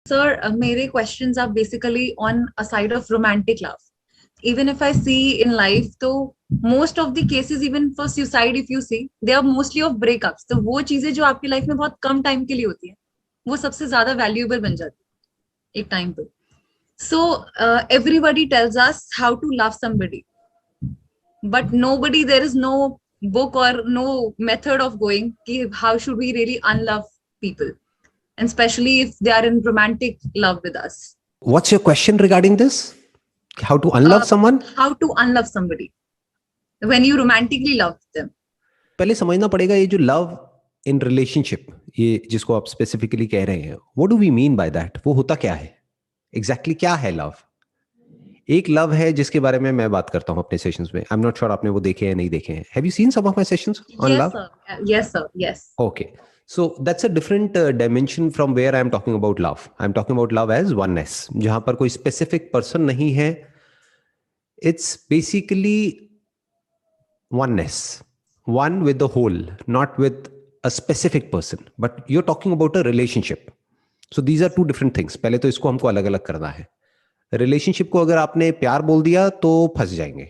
Sir, मेरे questions are basically on a side of romantic love. Even if I see in life, तो most of the cases, even for suicide, if you see, they are mostly of breakups. तो वो चीजें जो आपकी life में बहुत कम time के लिए होती है, वो सबसे ज्यादा वैल्यूएबल बन जाती है एक टाइम पे. So everybody tells us how to love somebody, but nobody, there is no book or no method of going कि how should we really unlove people, and especially if they are in romantic love with us. What's your question regarding this? How to unlove someone? How to unlove somebody when you romantically love them. पहले समझना पड़ेगा ये जो love in relationship, ये जिसको आप specifically कह रहे हैं, what do we mean by that? वो होता क्या है एग्जैक्टली क्या है लव? एक लव है जिसके बारे में मैं बात करता हूं अपने सेशंस में. आई एम नॉट श्योर आपने वो देखे हैं नहीं देखे हैं. Have you seen some of my sessions on love? Yes sir, yes. Okay, so that's a different dimension from where I am talking about love. I am talking about love as oneness, जहां पर कोई specific person नहीं है. It's basically oneness, one with the whole, not with a specific person, but you're talking about a relationship. So these are two different things. पहले तो इसको हमको अलग अलग करना है. रिलेशनशिप को अगर आपने प्यार बोल दिया तो फंस जाएंगे,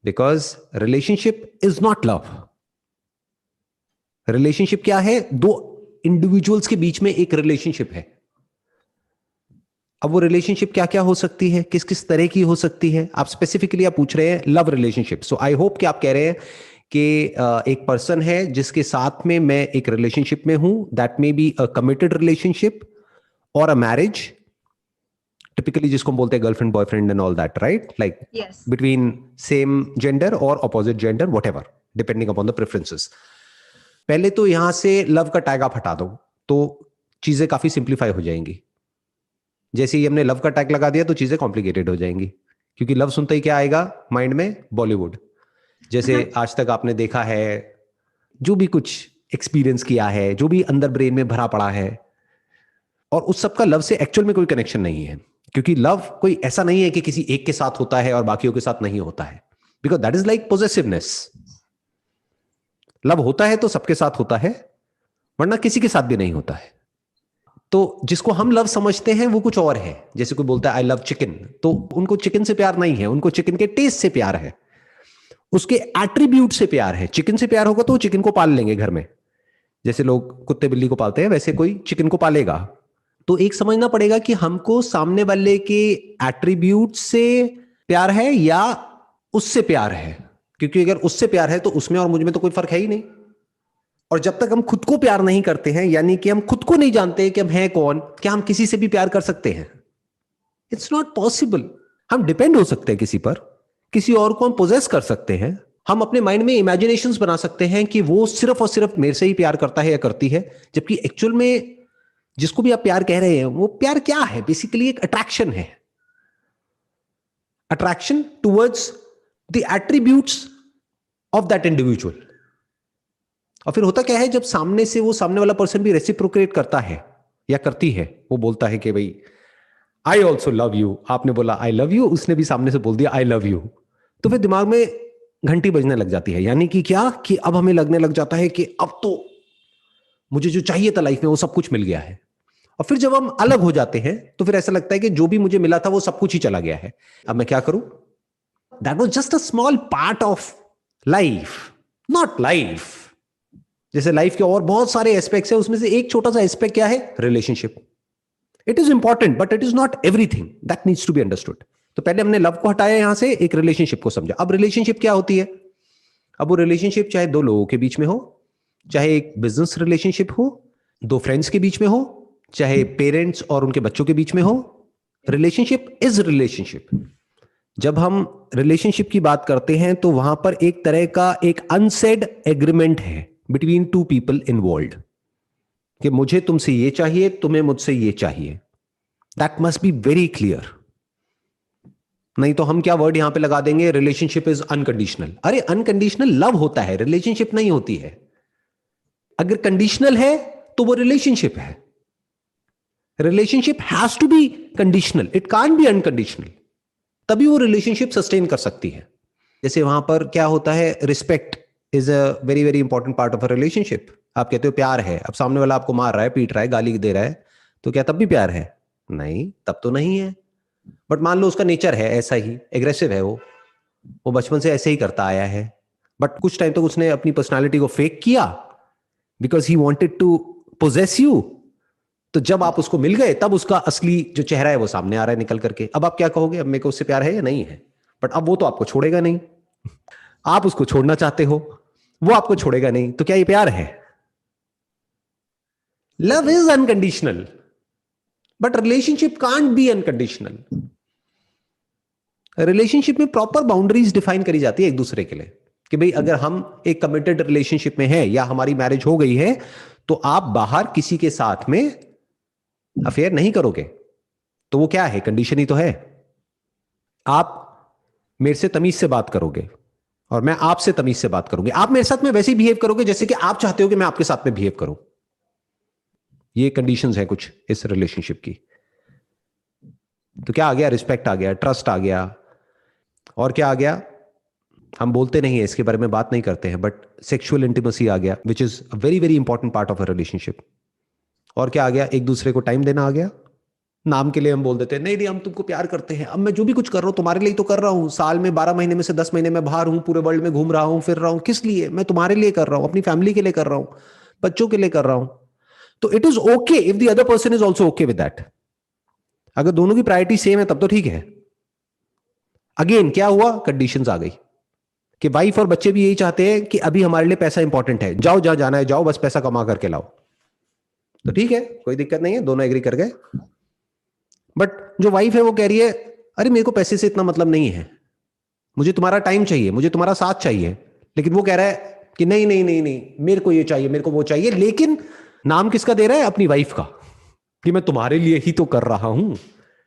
because relationship is not love. Relationship क्या है? दो इंडिविजुअल्स के बीच में एक रिलेशनशिप है. अब वो रिलेशनशिप क्या क्या हो सकती है, किस किस तरह की हो सकती है? आप स्पेसिफिकली आप पूछ रहे हैं love relationship. So I hope कि आप कह रहे हैं कि एक पर्सन है जिसके साथ में मैं एक रिलेशनशिप में हूं. That may be a committed relationship और अ मैरिज, typically जिसको हम बोलते हैं girlfriend boyfriend and all that, right? Like between same gender और opposite gender, whatever, depending upon the preferences. पहले तो यहां से लव का टैग आप हटा दो तो चीजें काफी सिंप्लीफाई हो जाएंगी. जैसे ही हमने लव का टैग लगा दिया तो चीजें कॉम्प्लिकेटेड हो जाएंगी, क्योंकि लव सुनते ही क्या आएगा माइंड में? बॉलीवुड. जैसे आज तक आपने देखा है, जो भी कुछ एक्सपीरियंस किया है, जो भी अंदर ब्रेन में भरा पड़ा है, और उस सब का लव से एक्चुअल में कोई कनेक्शन नहीं है. क्योंकि लव कोई ऐसा नहीं है कि किसी एक के साथ होता है और बाकियों के साथ नहीं होता है, because that is like possessiveness. Love होता है तो सबके साथ होता है, वरना किसी के साथ भी नहीं होता है. तो जिसको हम लव समझते हैं वो कुछ और है. जैसे कोई बोलता है आई लव चिकन, तो उनको चिकन से प्यार नहीं है, उनको चिकन के टेस्ट से प्यार है, उसके एट्रीब्यूट से प्यार है. चिकन से प्यार होगा तो वो चिकन को पाल लेंगे घर में, जैसे लोग कुत्ते बिल्ली को पालते हैं, वैसे कोई चिकन को पालेगा. तो एक समझना पड़ेगा कि हमको सामने वाले के एट्रीब्यूट से प्यार है या उससे प्यार है. क्योंकि अगर उससे प्यार है तो उसमें और मुझ में तो कोई फर्क है ही नहीं. और जब तक हम खुद को प्यार नहीं करते हैं, यानी कि हम खुद को नहीं जानते कि हम हैं कौन, क्या हम किसी से भी प्यार कर सकते हैं? It's not possible. हम डिपेंड हो सकते हैं किसी पर, किसी और को हम पोजेस कर सकते हैं, हम अपने माइंड में इमेजिनेशंस बना सकते हैं कि वो सिर्फ और सिर्फ मेरे से ही प्यार करता है या करती है, जबकि एक्चुअल में जिसको भी आप प्यार कह रहे हैं वो प्यार क्या है? बेसिकली एक अट्रैक्शन है. Attraction towards the attributes of that individual. और फिर होता क्या है, जब सामने से वो सामने वाला पर्सन भी रेसिप्रोकेट करता है या करती है, वो बोलता है कि भाई आई ऑल्सो लव यू, आपने बोला आई लव यू, उसने भी सामने से बोल दिया आई लव यू, तो फिर दिमाग में घंटी बजने लग जाती है. यानी कि क्या, कि अब हमें लगने लग जाता है कि अब तो मुझे जो चाहिए था लाइफ में वो सब कुछ मिल गया है. और फिर जब हम अलग हो जाते हैं तो फिर ऐसा लगता है कि जो भी मुझे मिला था वो सब कुछ ही चला गया है, अब मैं क्या करूं? That was just a small part of life, not life. जैसे लाइफ के और बहुत सारे एस्पेक्ट्स है, उसमें से एक छोटा सा एस्पेक्ट क्या है? Relationship. It is important but it is not everything. That needs to be understood. तो पहले हमने लव को हटाया यहां से, एक रिलेशनशिप को समझा. अब रिलेशनशिप क्या होती है? अब वो रिलेशनशिप चाहे दो लोगों के बीच में हो, चाहे एक बिजनेस रिलेशनशिप हो, दो फ्रेंड्स के बीच में हो, चाहे पेरेंट्स और उनके बच्चों के बीच में हो, रिलेशनशिप इज रिलेशनशिप. जब हम रिलेशनशिप की बात करते हैं तो वहां पर एक तरह का एक अनसेड एग्रीमेंट है बिटवीन टू पीपल इन्वॉल्व्ड, कि मुझे तुमसे ये चाहिए, तुम्हें मुझसे ये चाहिए. That must be very clear. नहीं तो हम क्या वर्ड यहां पे लगा देंगे, रिलेशनशिप इज अनकंडीशनल. अरे अनकंडीशनल लव होता है, रिलेशनशिप नहीं होती है. अगर कंडीशनल है तो वो रिलेशनशिप है. Relationship has to be conditional, it can't be unconditional. तभी वो रिलेशनशिप सस्टेन कर सकती है. जैसे वहां पर क्या होता है, respect is a very very important part of a relationship. आप कहते हो प्यार है, अब सामने वाला आपको मार रहा है, पीट रहा है, गाली दे रहा है, तो क्या तब भी प्यार है? नहीं, तब तो नहीं है। बट मान लो उसका नेचर है ऐसा ही, एग्रेसिव है, वो बचपन से ऐसे ही करता आया है, बट कुछ टाइम तक उसने अपनी पर्सनालिटी को फेक किया because he wanted to possess you. तो जब आप उसको मिल गए तब उसका असली जो चेहरा है वो सामने आ रहा है निकल करके। अब आप क्या कहोगे? अब मेरे को उससे प्यार है या नहीं है? बट अब वो तो आपको छोड़ेगा नहीं, आप उसको छोड़ना चाहते हो, वो आपको छोड़ेगा नहीं, तो क्या ये प्यार है? Love is unconditional, but relationship can't be unconditional. Relationship में प्रॉपर बाउंड्रीज डिफाइन करी जाती है एक दूसरे के लिए, कि भाई अगर हम एक कमिटेड रिलेशनशिप में हैं या हमारी मैरिज हो गई है तो आप बाहर किसी के साथ में अफेयर नहीं करोगे। तो वो क्या है? कंडीशन ही तो है। आप मेरे से तमीज से बात करोगे और मैं आपसे तमीज से बात करूंगी। आप मेरे साथ में वैसे ही बिहेव करोगे जैसे कि आप चाहते हो कि मैं आपके साथ में बिहेव करूं। ये कंडीशंस है कुछ इस रिलेशनशिप की। तो क्या आ गया? रिस्पेक्ट आ गया, ट्रस्ट आ गया, और क्या आ गया? हम बोलते नहीं है, इसके बारे में बात नहीं करते हैं, बट सेक्सुअल इंटीमेसी आ गया, which is a very very important part of a relationship. और क्या आ गया? एक दूसरे को टाइम देना आ गया। नाम के लिए हम बोल देते हैं नहीं नहीं हम तुमको प्यार करते हैं, अब मैं जो भी कुछ कर रहा हूं तुम्हारे लिए तो कर रहा हूं, साल में 12 महीने में से 10 महीने में बाहर हूं, पूरे वर्ल्ड में घूम रहा हूं, फिर रहा हूं, किस लिए? मैं तुम्हारे लिए कर रहा हूं, अपनी फैमिली के लिए कर रहा हूं, बच्चों के लिए कर रहा हूं। तो it is okay if the other person is also okay with that. अगर दोनों की प्रायोरिटी सेम है तब तो ठीक है। अगेन क्या हुआ? कंडीशंस आ गई कि वाइफ और बच्चे भी यही चाहते हैं कि अभी हमारे लिए पैसा इंपॉर्टेंट है, जाओ जहां जाना है जाओ, बस पैसा कमा करके लाओ। तो ठीक है, कोई दिक्कत नहीं है, दोनों एग्री कर गए। बट जो वाइफ है वो कह रही है अरे मेरे को पैसे से इतना मतलब नहीं है, मुझे तुम्हारा टाइम चाहिए, मुझे तुम्हारा साथ चाहिए। लेकिन वो कह रहा है कि नहीं नहीं नहीं नहीं, मेरे को ये चाहिए, मेरे को वो चाहिए। लेकिन नाम किसका दे रहा है? अपनी वाइफ का, कि मैं तुम्हारे लिए ही तो कर रहा हूं।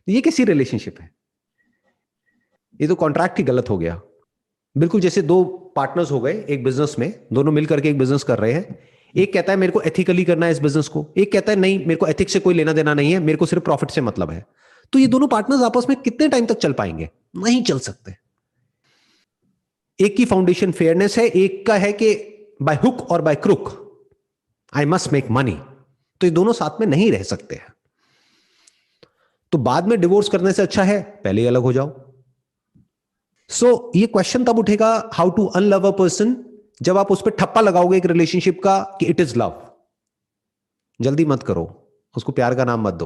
ये कैसी रिलेशनशिप है? ये तो कॉन्ट्रैक्ट ही गलत हो गया। बिल्कुल जैसे दो पार्टनर्स हो गए एक बिजनेस में, दोनों मिल करके एक बिजनेस कर रहे हैं। एक कहता है मेरे को एथिकली करना है इस बिजनेस को, एक कहता है नहीं मेरे को एथिक्स से कोई लेना देना नहीं है, मेरे को सिर्फ प्रॉफिट से मतलब है। तो ये दोनों पार्टनर्स आपस में कितने टाइम तक चल पाएंगे? नहीं चल सकते। एक की फाउंडेशन फेयरनेस है, एक का है कि बाय हुक और by crook I must make money. तो ये दोनों साथ में नहीं रह सकते हैं। तो बाद में डिवोर्स करने से अच्छा है पहले ही अलग हो जाओ। सो ये क्वेश्चन तब उठेगा हाउ टू अनलव अ पर्सन, जब आप उस पर ठप्पा लगाओगे एक रिलेशनशिप का कि इट इज लव। जल्दी मत करो, उसको प्यार का नाम मत दो।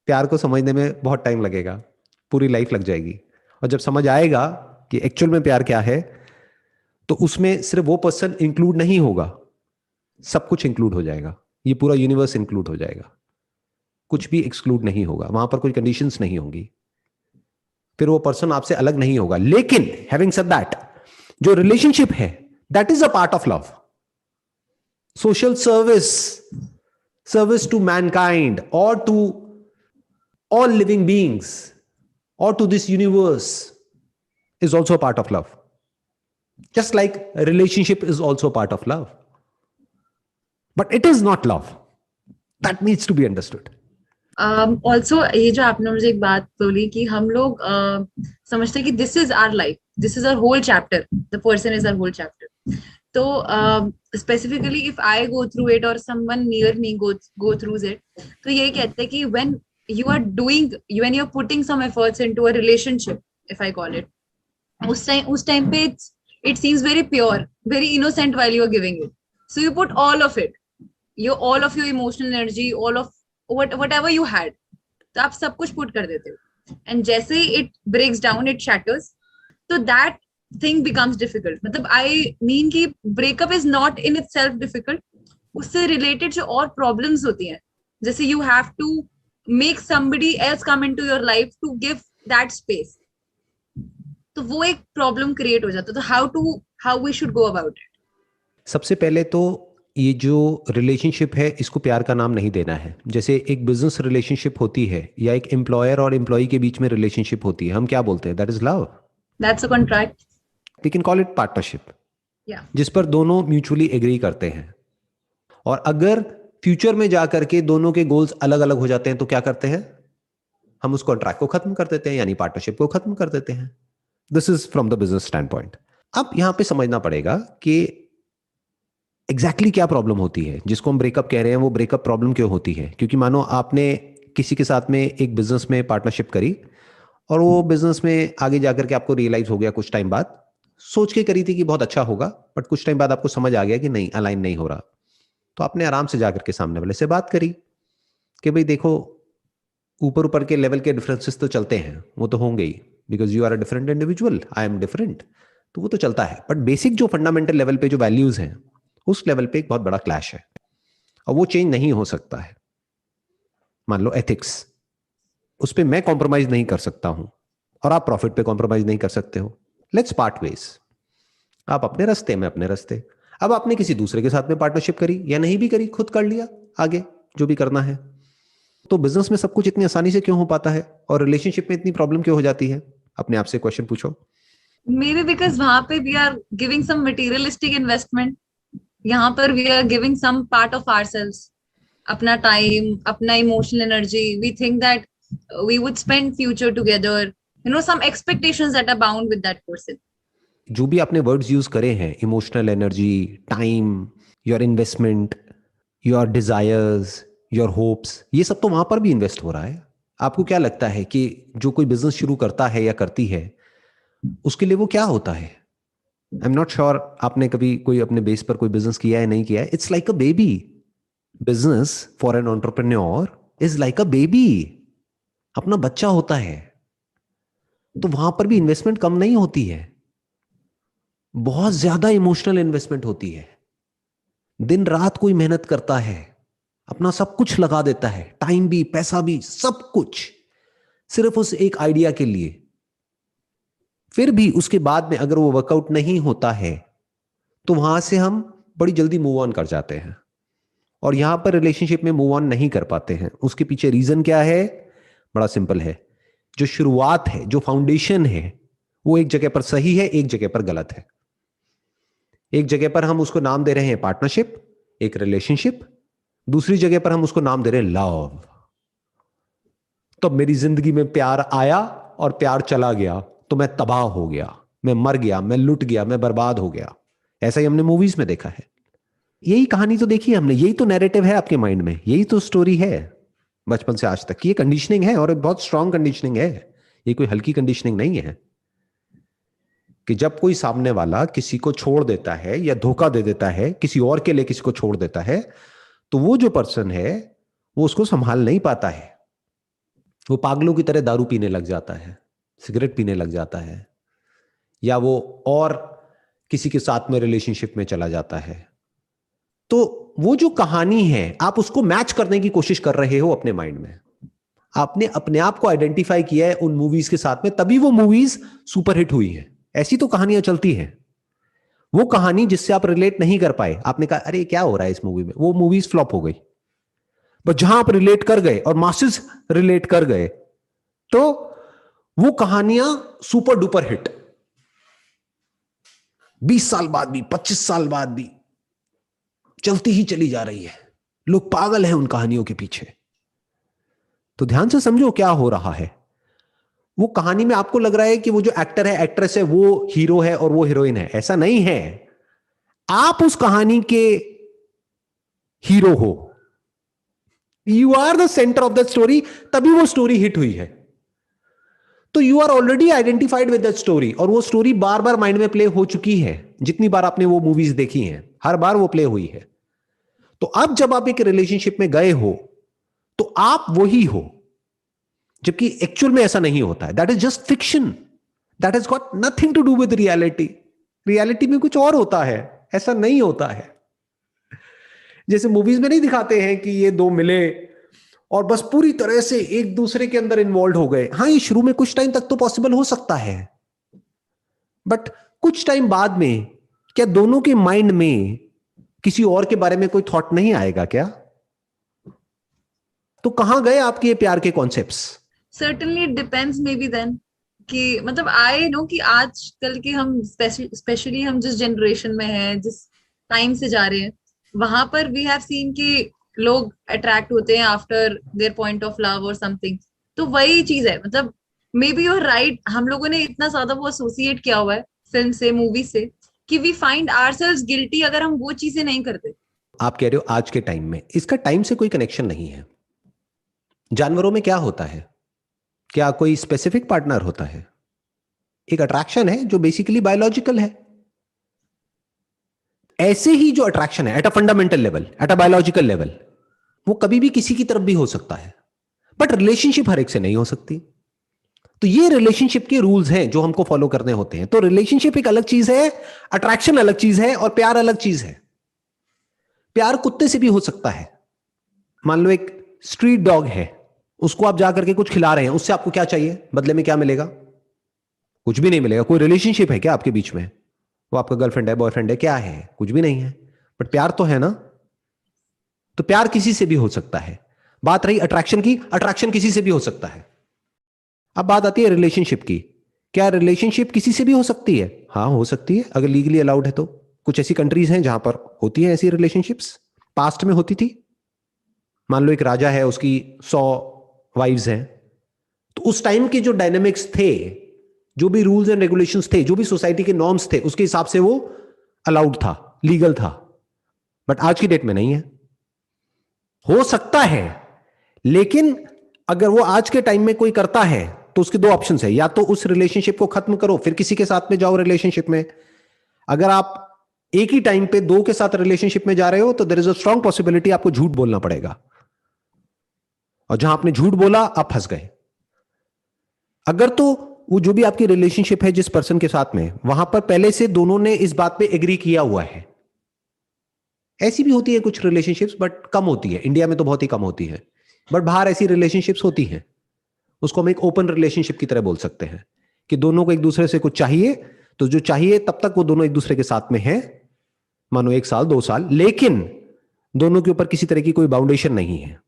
प्यार को समझने में बहुत टाइम लगेगा, पूरी लाइफ लग जाएगी। और जब समझ आएगा कि एक्चुअल में प्यार क्या है, तो उसमें सिर्फ वो पर्सन इंक्लूड नहीं होगा, सब कुछ इंक्लूड हो जाएगा, ये पूरा यूनिवर्स इंक्लूड हो जाएगा, कुछ भी एक्सक्लूड नहीं होगा, वहां पर कोई कंडीशंस नहीं होंगी, फिर वो पर्सन आपसे अलग नहीं होगा। लेकिन हैविंग सेड दैट, जो रिलेशनशिप है that is a part of love. Social service, service to mankind और to all living beings or to this universe is also a part of love, just like a relationship is also a part of love, but it is not love. That needs to be understood. Also ये जो आपने मुझे एक बात बोली कि हम लोग समझते हैं कि this is our life, this is our whole chapter, the person is our whole chapter. तो specifically if I go through it or someone near me go through it, तो ये कहते हैं कि when you are doing, when you're putting some efforts into a relationship, if I call it, उस time पे it seems very pure, very innocent while you're giving it, so you put all of it, all of your emotional energy, all of whatever you had, तो आप सब कुछ put कर देते हो, and जैसे it breaks down, it shatters, so that thing becomes difficult. मतलब I mean कि breakup is not in itself difficult, उससे related जो और problems होती हैं, जैसे you have to make somebody else come into your life to give that space, तो वो एक प्रॉब्लम क्रिएट हो जाता है। तो how we should go about it? सबसे पहले तो ये जो रिलेशनशिप है इसको प्यार का नाम नहीं देना है। जैसे एक बिजनेस रिलेशनशिप होती है या एक एम्प्लॉयर और एम्प्लॉय के बीच में रिलेशनशिप होती है, हम क्या बोलते हैं? That is love, that's a contract, we can call it partnership, या जिस पर दोनों म्यूचुअली एग्री करते हैं। और अगर फ्यूचर में जाकर के दोनों के गोल्स अलग अलग हो जाते हैं तो क्या करते हैं? हम उस कॉन्ट्रैक्ट को खत्म कर देते हैं, यानी पार्टनरशिप को खत्म कर देते हैं। This is from the business stand point. अब यहां पे समझना पड़ेगा कि एग्जैक्टली क्या प्रॉब्लम होती है जिसको हम ब्रेकअप कह रहे हैं, वो ब्रेकअप प्रॉब्लम क्यों होती है? क्योंकि मानो आपने किसी के साथ में एक बिजनेस में पार्टनरशिप करी, और वो बिजनेस में आगे जाकर के आपको रियलाइज हो गया कुछ टाइम बाद, सोच के करी थी कि बहुत अच्छा होगा, बट कुछ टाइम बाद आपको समझ आ गया कि नहीं, अलाइन नहीं हो रहा। तो आपने आराम से जाकर के सामने वाले से बात करी कि भाई देखो, ऊपर ऊपर के लेवल के डिफरेंसेस तो चलते हैं, वो तो होंगे ही, because you are a different individual, I am different, तो वो तो चलता है, बट बेसिक जो फंडामेंटल लेवल पे जो वैल्यूज हैं, उस लेवल पे एक बहुत बड़ा क्लैश है, और वो चेंज नहीं हो सकता है। मान लो एथिक्स, उस पर मैं कॉम्प्रोमाइज नहीं कर सकता हूं, और आप प्रॉफिट पे कॉम्प्रोमाइज नहीं कर सकते हो। लेट्स पार्ट वेज, आप अपने रास्ते, मैं अपने रास्ते। अब आपने किसी दूसरे के साथ में पार्टनरशिप करी या नहीं भी करी, खुद कर लिया, आगे जो भी करना है। तो बिजनेस में सब कुछ इतनी आसानी से क्यों हो पाता है, और रिलेशनशिप में इतनी प्रॉब्लम क्यों हो जाती है? अपने आप से क्वेश्चन पूछो। मे बी बिकॉज वहां पे we are giving some materialistic investment, यहाँ पर we are giving some part of ourselves, अपना टाइम, अपना emotional energy, we think that we would spend future together, you know, some expectations that are bound with that person. जो भी आपने words use करे हैं, emotional energy, time, your investment, your desires, your hopes, ये सब तो वहां पर भी इन्वेस्ट हो रहा है। आपको क्या लगता है कि जो कोई बिजनेस शुरू करता है या करती है, उसके लिए वो क्या होता है? आई एम नॉट श्योर आपने कभी कोई अपने बेस पर कोई बिजनेस किया है, नहीं किया है। It's like a baby. Business for an entrepreneur is like a baby, अपना बच्चा होता है। तो वहां पर भी इन्वेस्टमेंट कम नहीं होती है, बहुत ज्यादा इमोशनल इन्वेस्टमेंट होती है। दिन रात कोई मेहनत करता है, अपना सब कुछ लगा देता है, टाइम भी, पैसा भी, सब कुछ, सिर्फ उस एक आइडिया के लिए। फिर भी उसके बाद में अगर वो वर्कआउट नहीं होता है, तो वहां से हम बड़ी जल्दी मूव ऑन कर जाते हैं, और यहां पर रिलेशनशिप में मूव ऑन नहीं कर पाते हैं। उसके पीछे रीजन क्या है? बड़ा सिंपल है। जो शुरुआत है, जो फाउंडेशन है, वो एक जगह पर सही है, एक जगह पर गलत है। एक जगह पर हम उसको नाम दे रहे हैं पार्टनरशिप, एक रिलेशनशिप, दूसरी जगह पर हम उसको नाम दे रहे हैं लव। तो मेरी जिंदगी में प्यार आया और प्यार चला गया, तो मैं तबाह हो गया, मैं मर गया, मैं लुट गया, मैं बर्बाद हो गया। ऐसा ही हमने मूवीज में देखा है। यही कहानी तो देखी है हमने, यही तो नैरेटिव है आपके माइंड में, यही तो स्टोरी है बचपन से आज तक। ये कंडीशनिंग है, और बहुत स्ट्रांग कंडीशनिंग है, ये कोई हल्की कंडीशनिंग नहीं है। कि जब कोई सामने वाला किसी को छोड़ देता है या धोखा दे देता है, किसी और के लिए किसी को छोड़ देता है, तो वो जो पर्सन है वो उसको संभाल नहीं पाता है। वो पागलों की तरह दारू पीने लग जाता है, सिगरेट पीने लग जाता है, या वो और किसी के साथ में रिलेशनशिप में चला जाता है। तो वो जो कहानी है, आप उसको मैच करने की कोशिश कर रहे हो अपने माइंड में। आपने अपने आप को आइडेंटिफाई किया है उन मूवीज के साथ में, तभी वो मूवीज सुपरहिट हुई हैं। ऐसी तो कहानियां चलती हैं। वो कहानी जिससे आप रिलेट नहीं कर पाए, आपने कहा अरे क्या हो रहा है इस मूवी में, वो मूवीज फ्लॉप हो गई। पर जहां आप रिलेट कर गए और मासेस रिलेट कर गए, तो वो कहानियां सुपर डुपर हिट, 20 साल बाद भी, 25 साल बाद भी चलती ही चली जा रही है। लोग पागल हैं उन कहानियों के पीछे। तो ध्यान से समझो क्या हो रहा है। वो कहानी में आपको लग रहा है कि वो जो एक्टर है, एक्ट्रेस है, वो हीरो है और वो हीरोइन है। ऐसा नहीं है। आप उस कहानी के हीरो हो, you are the centre of the story, तभी वो स्टोरी हिट हुई है। तो you are already identified with that story, और वो स्टोरी बार बार माइंड में प्ले हो चुकी है। जितनी बार आपने वो मूवीज देखी हैं, हर बार वो प्ले हुई है। तो अब जब आप एक रिलेशनशिप में गए हो, तो आप वही हो, जबकि एक्चुअल में ऐसा नहीं होता है। That is just fiction, that has got nothing to do with reality. Reality में कुछ और होता है, ऐसा नहीं होता है। जैसे मूवीज में नहीं दिखाते हैं कि ये दो मिले और बस पूरी तरह से एक दूसरे के अंदर इन्वॉल्व हो गए। हाँ, ये शुरू में कुछ टाइम तक तो पॉसिबल हो सकता है, बट कुछ टाइम बाद में क्या दोनों के माइंड में किसी और के बारे में कोई थॉट नहीं आएगा क्या? तो कहां गए आपके ये प्यार के concepts? Certainly it depends maybe then, कि मतलब आई नो कि आजकल के हम स्पेशली हम जिस जनरेशन में हैं, जिस टाइम से जा रहे हैं, वहां पर वी हैव सीन कि लोग अट्रैक्ट होते हैं after their point of love और समथिंग। तो वही चीज है, मतलब मे बी यूर राइट, हम लोगों ने इतना ज्यादा वो एसोसिएट किया हुआ है फिल्म से, मूवी से, कि वी फाइंड आवरसेल्व्स गिल्टी अगर हम वो चीजें नहीं करते। आप कह रहे हो आज के टाइम में, इसका टाइम से कोई कनेक्शन नहीं है। जानवरों में क्या होता है, क्या कोई स्पेसिफिक पार्टनर होता है? एक अट्रैक्शन है जो बेसिकली बायोलॉजिकल है। ऐसे ही जो अट्रैक्शन है at a fundamental level, at a biological level, वो कभी भी किसी की तरफ भी हो सकता है, बट रिलेशनशिप हर एक से नहीं हो सकती। तो ये रिलेशनशिप के रूल्स हैं जो हमको फॉलो करने होते हैं। तो रिलेशनशिप एक अलग चीज है, अट्रैक्शन अलग चीज है, और प्यार अलग चीज है। प्यार कुत्ते से भी हो सकता है। मान लो एक स्ट्रीट डॉग है, उसको आप जाकर के कुछ खिला रहे हैं, उससे आपको क्या चाहिए, बदले में क्या मिलेगा? कुछ भी नहीं मिलेगा। कोई रिलेशनशिप है क्या आपके बीच में? वो आपका गर्लफ्रेंड है, बॉयफ्रेंड है, क्या है? कुछ भी नहीं है, बट प्यार तो है ना। तो प्यार किसी से भी हो सकता है। बात रही अट्रैक्शन की, अट्रैक्शन किसी से भी हो सकता है। अब बात आती है रिलेशनशिप की। क्या रिलेशनशिप किसी से भी हो सकती है? हाँ, हो सकती है, अगर लीगली अलाउड है तो। कुछ ऐसी कंट्रीज हैं जहां पर होती हैं ऐसी रिलेशनशिप्स, पास्ट में होती थी। मान लो एक राजा है, उसकी 100 वाइव्स हैं, तो उस टाइम के जो डायनेमिक्स थे, जो भी रूल्स एंड रेगुलेशंस थे, जो भी सोसाइटी के नॉर्म्स थे, उसके हिसाब से वो अलाउड था, लीगल था। बट आज की डेट में नहीं है। हो सकता है, लेकिन अगर वो आज के टाइम में कोई करता है तो उसके दो ऑप्शंस है, या तो उस रिलेशनशिप को खत्म करो फिर किसी के साथ में जाओ रिलेशनशिप में। अगर आप एक ही टाइम पे दो के साथ रिलेशनशिप में जा रहे हो तो there is a strong possibility आपको झूठ बोलना पड़ेगा, और जहां आपने झूठ बोला आप फंस गए। अगर तो वो जो भी आपकी रिलेशनशिप है जिस पर्सन के साथ में, वहां पर पहले से दोनों ने इस बात पे एग्री किया हुआ है। ऐसी भी होती है कुछ रिलेशनशिप्स, बट कम होती है। इंडिया में तो बहुत ही कम होती है, बट बाहर ऐसी रिलेशनशिप्स होती हैं। उसको हम एक ओपन रिलेशनशिप की तरह बोल सकते हैं कि दोनों को एक दूसरे से कुछ चाहिए, तो जो चाहिए तब तक वो दोनों एक दूसरे के साथ में हैं, मानो 1 साल 2 साल, लेकिन दोनों के ऊपर किसी तरह की कोई बाउंडेशन नहीं है।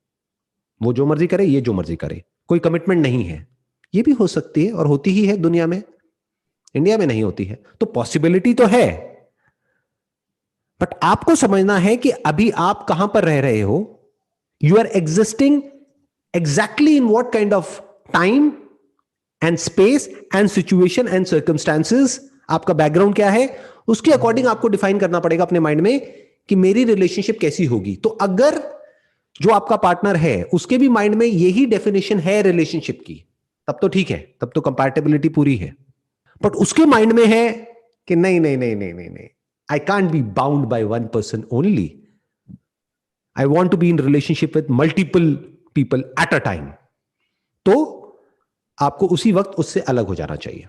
वो जो मर्जी करे, ये जो मर्जी करे, कोई कमिटमेंट नहीं है। ये भी हो सकती है और होती ही है दुनिया में, इंडिया में नहीं होती है। तो पॉसिबिलिटी तो है, बट आपको समझना है कि अभी आप कहां पर रह रहे हो। You are existing exactly in what kind of time and space and situation and circumstances. आपका बैकग्राउंड क्या है, उसके अकॉर्डिंग आपको डिफाइन करना पड़ेगा अपने माइंड में कि मेरी रिलेशनशिप कैसी होगी। तो अगर जो आपका पार्टनर है उसके भी माइंड में यही डेफिनेशन है रिलेशनशिप की, तब तो ठीक है, तब तो कंपैटिबिलिटी पूरी है। बट उसके माइंड में है कि नहीं नहीं नहीं नहीं नहीं नहीं, I can't be bound by one person only, I want to be in relationship with multiple people at a time, तो आपको उसी वक्त उससे अलग हो जाना चाहिए।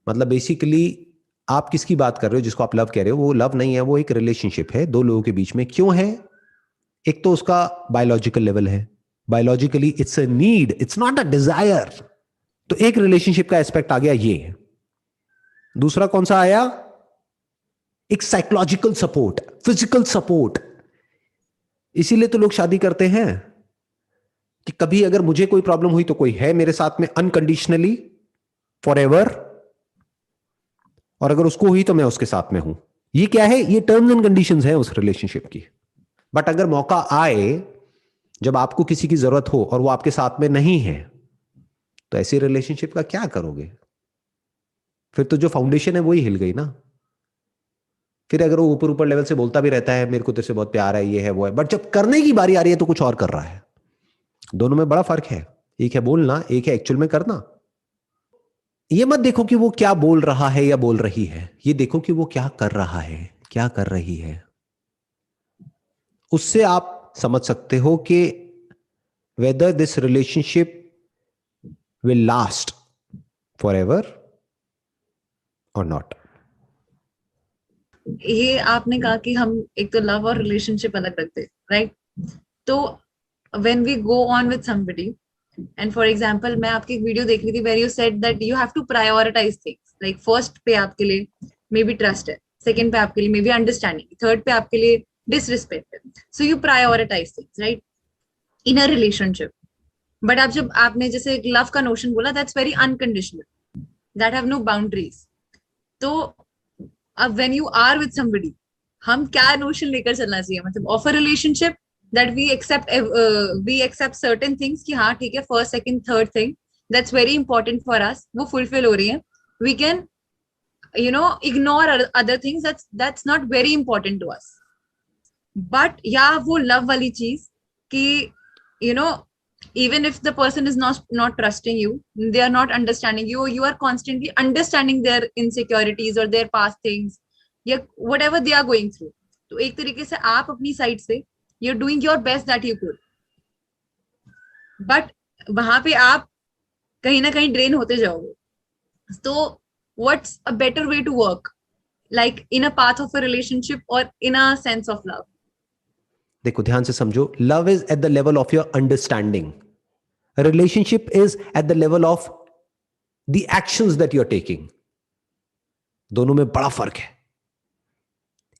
मतलब बेसिकली आप किसकी बात कर रहे हो जिसको आप लव कह रहे हो? वो लव नहीं है, वो एक रिलेशनशिप है दो लोगों के बीच में। क्यों है? एक तो उसका बायोलॉजिकल लेवल है, biologically it's a need, it's not a desire. तो एक रिलेशनशिप का एस्पेक्ट आ गया ये। दूसरा कौन सा आया? एक साइकोलॉजिकल सपोर्ट, फिजिकल सपोर्ट। इसीलिए तो लोग शादी करते हैं कि कभी अगर मुझे कोई प्रॉब्लम हुई तो कोई है मेरे साथ में अनकंडीशनली फॉर एवर, और अगर उसको हुई तो मैं उसके साथ में हूं। ये क्या है? ये टर्म्स एंड कंडीशंस है उस रिलेशनशिप की। बट अगर मौका आए जब आपको किसी की जरूरत हो और वो आपके साथ में नहीं है, तो ऐसी रिलेशनशिप का क्या करोगे? फिर तो जो फाउंडेशन है वही हिल गई ना। फिर अगर वो ऊपर ऊपर लेवल से बोलता भी रहता है मेरे को तेरे से बहुत प्यार है, ये है वो है, बट जब करने की बारी आ रही है तो कुछ और कर रहा है। दोनों में बड़ा फर्क है। एक है बोलना, एक है एक्चुअल में करना। ये मत देखो कि वो क्या बोल रहा है या बोल रही है, ये देखो कि वो क्या कर रहा है, क्या कर रही है। उससे आप समझ सकते हो कि whether this relationship will last forever or not. ये आपने कहा कि हम एक तो लव और रिलेशनशिप अलग रखते हैं, राइट? तो when we go on with somebody, and for example मैं आपकी एक वीडियो देख रही थी where you said that you have to prioritise things, like first पे आपके लिए मे बी ट्रस्ट है, सेकंड पे आपके लिए मे बी अंडरस्टैंडिंग, थर्ड पे आपके लिए डिसरिस्पेक्ट है। So you prioritise things, right, in a relationship. But आप जब आपने जैसे लव का नोशन बोला, that's very unconditional, that have no boundaries. तो अब when you are with somebody, हम क्या नोशन लेकर चलना चाहिए, मतलब of a relationship that we accept certain things कि हाँ ठीक है, first second third thing that's very important for us, वो फुलफिल हो रही है, we can ignore other things, that's not very important to us. But yeah, वो love वाली चीज कि you know even if the person is not trusting you, they are not understanding you, you are constantly understanding their insecurities or their past things, या whatever they are going through. तो एक तरीके से आप अपनी साइड से you're doing your best that you could, but वहां पे आप कहीं ना कहीं ड्रेन होते जाओगे. तो what's a better way to work, like in a path of a relationship or in a sense of love? देखो ध्यान से समझो, love is at the level of your understanding, relationship is at the level of the actions that you are taking. दोनों में बड़ा फर्क है.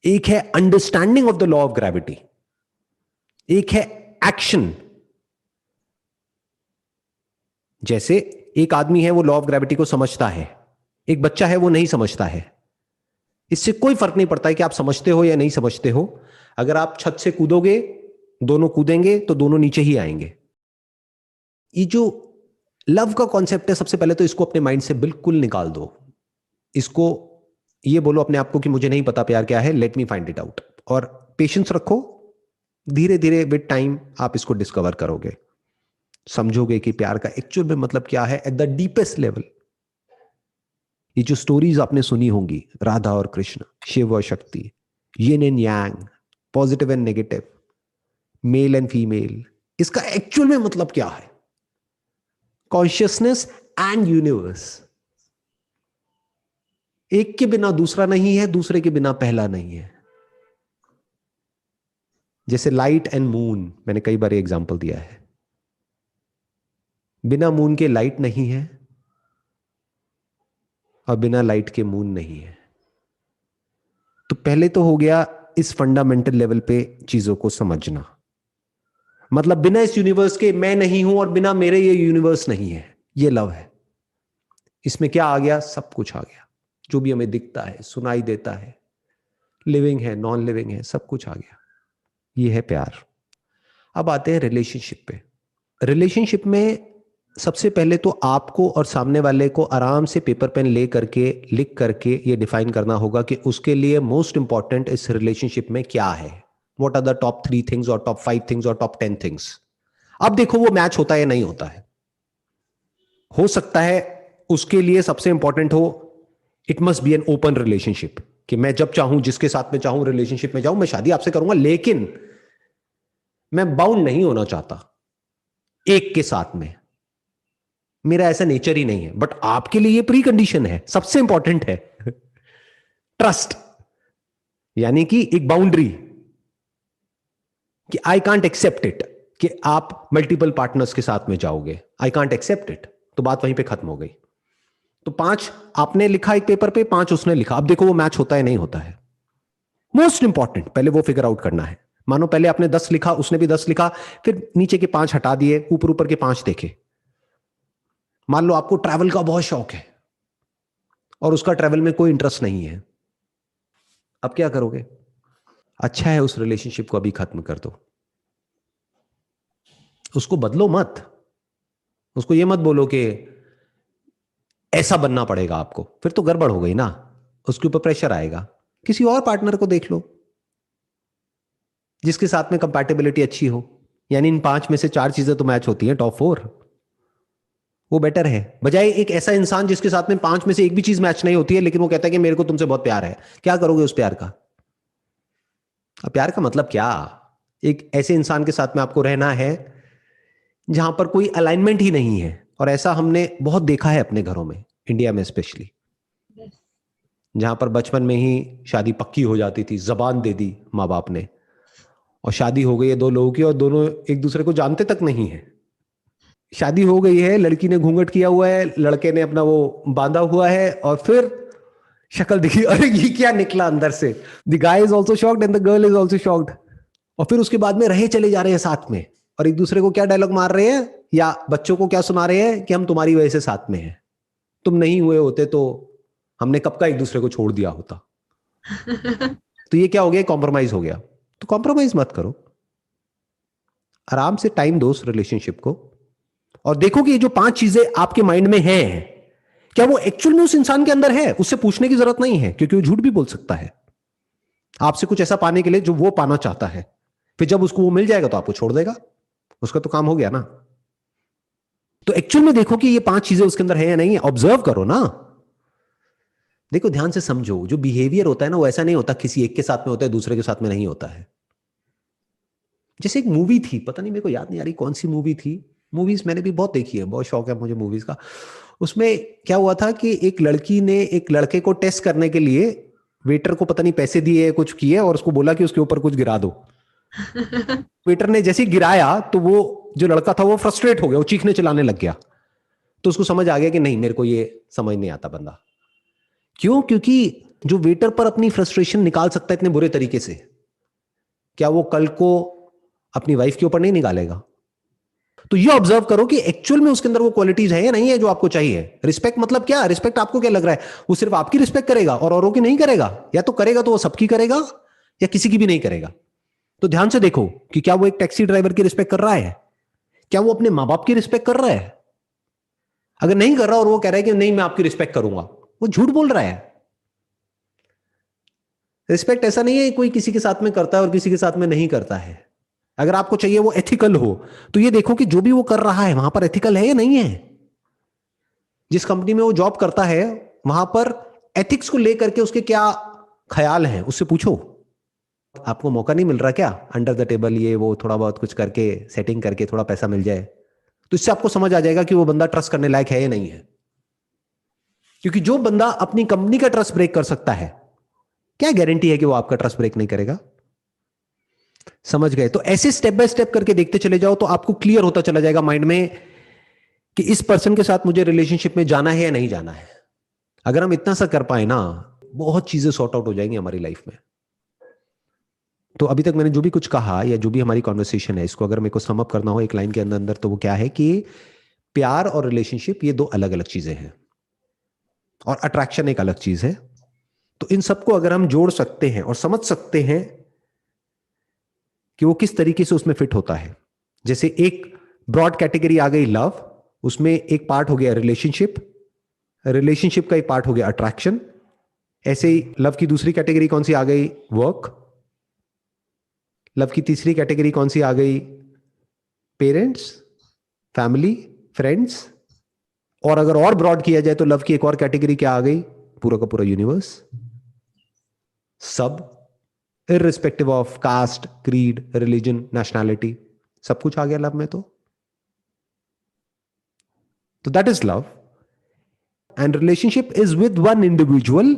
एक है understanding of the law of gravity, एक है एक्शन. जैसे एक आदमी है वो लॉ ऑफ ग्रेविटी को समझता है, एक बच्चा है वो नहीं समझता है. इससे कोई फर्क नहीं पड़ता है कि आप समझते हो या नहीं समझते हो. अगर आप छत से कूदोगे, दोनों कूदेंगे तो दोनों नीचे ही आएंगे. ये जो लव का कॉन्सेप्ट है, सबसे पहले तो इसको अपने माइंड से बिल्कुल निकाल दो. इसको ये बोलो अपने आप को कि मुझे नहीं पता प्यार क्या है, let me find it out. और पेशेंस रखो, धीरे धीरे विद टाइम आप इसको डिस्कवर करोगे, समझोगे कि प्यार का एक्चुअल में मतलब क्या है एट द डीपेस्ट लेवल. ये जो स्टोरीज आपने सुनी होंगी, राधा और कृष्ण, शिव और शक्ति, yin and yang, positive and negative, male and female, इसका एक्चुअल में मतलब क्या है? Consciousness and universe. एक के बिना दूसरा नहीं है, दूसरे के बिना पहला नहीं है. जैसे लाइट एंड मून, मैंने कई बार एग्जांपल दिया है. बिना मून के लाइट नहीं है और बिना लाइट के मून नहीं है. तो पहले तो हो गया इस फंडामेंटल लेवल पे चीजों को समझना. मतलब बिना इस यूनिवर्स के मैं नहीं हूं और बिना मेरे ये यूनिवर्स नहीं है. ये लव है. इसमें क्या आ गया? सब कुछ आ गया. जो भी हमें दिखता है, सुनाई देता है, लिविंग है, नॉन लिविंग है, सब कुछ आ गया. ये है प्यार. अब आते हैं रिलेशनशिप पे. रिलेशनशिप में सबसे पहले तो आपको और सामने वाले को आराम से पेपर पेन ले करके, लिख करके ये डिफाइन करना होगा कि उसके लिए मोस्ट इंपॉर्टेंट इस रिलेशनशिप में क्या है. What are the top 3 things और टॉप 5 थिंग्स और टॉप 10 थिंग्स. अब देखो वो मैच होता है या नहीं होता है. हो सकता है उसके लिए सबसे इंपॉर्टेंट हो, it must be an open relationship, कि मैं जब चाहूं, जिसके साथ में चाहूं रिलेशनशिप में जाऊं, मैं शादी आपसे करूंगा, लेकिन मैं बाउंड नहीं होना चाहता एक के साथ में. मेरा ऐसा नेचर ही नहीं है. बट आपके लिए ये प्री कंडीशन है, सबसे इंपॉर्टेंट है. ट्रस्ट, यानी कि एक बाउंड्री कि आई कांट एक्सेप्ट इट, कि आप मल्टीपल पार्टनर्स के साथ में जाओगे. आई कांट एक्सेप्ट इट, तो बात वहीं पे खत्म हो गई. तो 5 आपने लिखा एक पेपर पे, 5 उसने लिखा. अब देखो वो मैच होता है नहीं होता है. मोस्ट इंपॉर्टेंट पहले वो फिगर आउट करना है. मानो पहले आपने 10 लिखा, उसने भी 10 लिखा, फिर नीचे के 5 हटा दिए, ऊपर ऊपर के 5 देखे. मान लो आपको ट्रैवल का बहुत शौक है और उसका ट्रैवल में कोई इंटरेस्ट नहीं है. अब क्या करोगे? अच्छा है उस रिलेशनशिप को अभी खत्म कर दो. उसको बदलो मत. उसको ये मत बोलो कि ऐसा बनना पड़ेगा आपको, फिर तो गड़बड़ हो गई ना. उसके ऊपर प्रेशर आएगा. किसी और पार्टनर को देख लो जिसके साथ में कंपैटिबिलिटी अच्छी हो. यानी इन 5 में से 4 चीजें तो मैच होती हैं, टॉप 4. वो बेटर है, बजाय एक ऐसा इंसान जिसके साथ में 5 में से एक भी चीज मैच नहीं होती है, लेकिन वो कहता है कि मेरे को तुमसे बहुत प्यार है. क्या करोगे उस प्यार का? अब प्यार का मतलब क्या? एक ऐसे इंसान के साथ में आपको रहना है जहां पर कोई अलाइनमेंट ही नहीं है. और ऐसा हमने बहुत देखा है अपने घरों में, इंडिया में स्पेशली, जहां पर बचपन में ही शादी पक्की हो जाती थी, जबान दे दी माँ बाप ने, और शादी हो गई है 2 लोगों की और दोनों एक दूसरे को जानते तक नहीं है. शादी हो गई है, लड़की ने घूंघट किया हुआ है, लड़के ने अपना वो बांधा हुआ है, और फिर शक्ल दिखी, अरे ये क्या निकला अंदर से. The guy is also shocked and the girl is also shocked. और फिर उसके बाद में रहे चले जा रहे हैं साथ में, और एक दूसरे को क्या डायलॉग मार रहे हैं, या बच्चों को क्या सुना रहे हैं कि हम तुम्हारी वजह से साथ में हैं, तुम नहीं हुए होते तो हमने कब का एक दूसरे को छोड़ दिया होता. तो ये क्या हो गया? कॉम्प्रोमाइज हो गया. तो कॉम्प्रोमाइज मत करो, आराम से टाइम दो उस रिलेशनशिप को, और देखो कि ये जो 5 चीजें आपके माइंड में हैं, क्या वो एक्चुअल में उस इंसान के अंदर है? उससे पूछने की जरूरत नहीं है, क्योंकि वो झूठ भी बोल सकता है आपसे कुछ ऐसा पाने के लिए जो वो पाना चाहता है। फिर जब उसको वो मिल जाएगा तो आपको छोड़ देगा, उसका तो काम हो गया ना। तो एक्चुअल में देखो कि ये 5 चीजें उसके अंदर है या नहीं है, ऑब्जर्व करो ना। देखो ध्यान से समझो, जो बिहेवियर होता है ना वो ऐसा नहीं होता किसी एक के साथ में होता है दूसरे के साथ में नहीं होता है। जैसे एक मूवी थी, पता नहीं मेरे को याद नहीं आ रही कौन सी मूवी थी, मूवीज मैंने भी बहुत देखी है, बहुत शौक है मुझे मूवीज का। उसमें क्या हुआ था कि एक लड़की ने एक लड़के को टेस्ट करने के लिए वेटर को पता नहीं पैसे दिए कुछ किए और उसको बोला कि उसके ऊपर कुछ गिरा दो। वेटर ने जैसे ही गिराया तो वो जो लड़का था वो फ्रस्ट्रेट हो गया, वो चीखने चिल्लाने लग गया। तो उसको समझ आ गया कि नहीं, मेरे को ये समझ नहीं आता बंदा। क्यों? क्योंकि जो वेटर पर अपनी फ्रस्ट्रेशन निकाल सकता है इतने बुरे तरीके से, क्या वो कल को अपनी वाइफ के ऊपर नहीं निकालेगा? तो ये ऑब्जर्व करो कि एक्चुअल में उसके अंदर वो क्वालिटीज है या नहीं है जो आपको चाहिए। रिस्पेक्ट मतलब क्या? रिस्पेक्ट आपको क्या लग रहा है, वो सिर्फ आपकी रिस्पेक्ट करेगा और औरों की नहीं करेगा? या तो करेगा तो वो सबकी करेगा या किसी की भी नहीं करेगा। तो ध्यान से देखो कि क्या वो एक टैक्सी ड्राइवर की रिस्पेक्ट कर रहा है, क्या वो अपने मां बाप की रिस्पेक्ट कर रहा है? अगर नहीं कर रहा और वो कह रहा है कि नहीं मैं आपकी रिस्पेक्ट करूंगा, वो झूठ बोल रहा है। रिस्पेक्ट ऐसा नहीं है कोई किसी के साथ में करता है और किसी के साथ में नहीं करता है। अगर आपको चाहिए वो एथिकल हो तो ये देखो कि जो भी वो कर रहा है वहां पर एथिकल है या नहीं है। जिस कंपनी में वो जॉब करता है वहां पर एथिक्स को लेकर के उसके क्या ख्याल हैं उससे पूछो। आपको मौका नहीं मिल रहा क्या अंडर द टेबल ये वो थोड़ा बहुत कुछ करके सेटिंग करके थोड़ा पैसा मिल जाए? तो इससे आपको समझ आ जाएगा कि वो बंदा ट्रस्ट करने लायक है या नहीं है। क्योंकि जो बंदा अपनी कंपनी का ट्रस्ट ब्रेक कर सकता है, क्या गारंटी है कि वो आपका ट्रस्ट ब्रेक नहीं करेगा? समझ गए? तो ऐसे स्टेप बाय स्टेप करके देखते चले जाओ तो आपको क्लियर होता चला जाएगा माइंड में कि इस पर्सन के साथ मुझे रिलेशनशिप में जाना है या नहीं जाना है। अगर हम इतना सा कर पाए ना, बहुत चीजें सॉर्ट आउट हो जाएंगी हमारी लाइफ में। तो अभी तक मैंने जो भी कुछ कहा या जो भी हमारी कॉन्वर्सेशन है, इसको अगर मेरे को सम अप करना हो एक लाइन के अंदर अंदर, तो वो क्या है कि प्यार और रिलेशनशिप ये 2 अलग अलग चीजें हैं और अट्रैक्शन एक अलग चीज है। तो इन सबको अगर हम जोड़ सकते हैं और समझ सकते हैं कि वो किस तरीके से उसमें फिट होता है, जैसे एक ब्रॉड कैटेगरी आ गई लव, उसमें एक पार्ट हो गया रिलेशनशिप, रिलेशनशिप का एक पार्ट हो गया अट्रैक्शन। ऐसे ही लव की दूसरी कैटेगरी कौन सी आ गई? वर्क। लव की तीसरी कैटेगरी कौन सी आ गई? Parents, family, friends. और अगर और ब्रॉड किया जाए तो लव की एक और कैटेगरी क्या आ गई? पूरा का पूरा यूनिवर्स, सब, irrespective of caste, creed, religion, nationality, सब कुछ आ गया लव में। तो that is love and relationship is with one individual,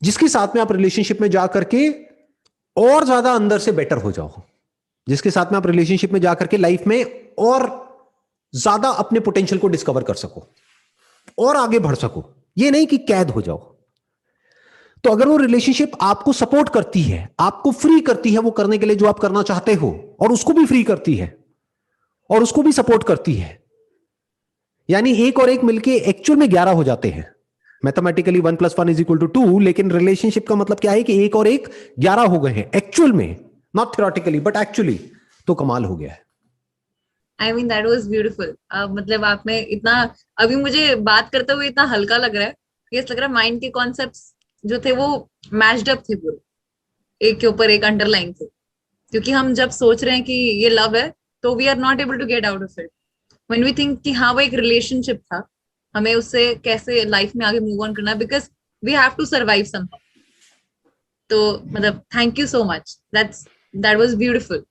जिसके साथ में आप रिलेशनशिप में जाकर के और ज्यादा अंदर से बेटर हो जाओ, जिसके साथ में आप रिलेशनशिप में जाकर के लाइफ में और ज्यादा अपने पोटेंशियल को डिस्कवर कर सको और आगे बढ़ सको, ये नहीं कि कैद हो जाओ। तो अगर वो रिलेशनशिप आपको सपोर्ट करती है, आपको फ्री करती है वो करने के लिए जो आप करना चाहते हो, और उसको भी फ्री करती है और उसको भी सपोर्ट करती है, यानी एक और एक मिलके एक्चुअल में 11 हो जाते हैं। मैथमेटिकली 1 + 1 = 2, लेकिन रिलेशनशिप का मतलब क्या है कि एक और एक 11 हो गए हैं एक्चुअल में, नॉट थ्योरेटिकली बट एक्चुअली। तो कमाल हो गया है। I mean that was beautiful. मतलब आपने इतना, अभी मुझे बात करते हुए इतना हल्का लग रहा है, ये लग रहा है माइंड के कॉन्सेप्ट्स जो थे वो मैच्ड अप थे पूरे, एक के ऊपर एक अंडरलाइन थे। क्योंकि हम जब सोच रहे हैं कि ये लव है तो we are not able to get out of it. When we think कि हाँ वो एक रिलेशनशिप था, हमें उससे कैसे लाइफ में आगे मूव ऑन करना है, because we have to survive somehow. तो मतलब thank you so much, that was beautiful.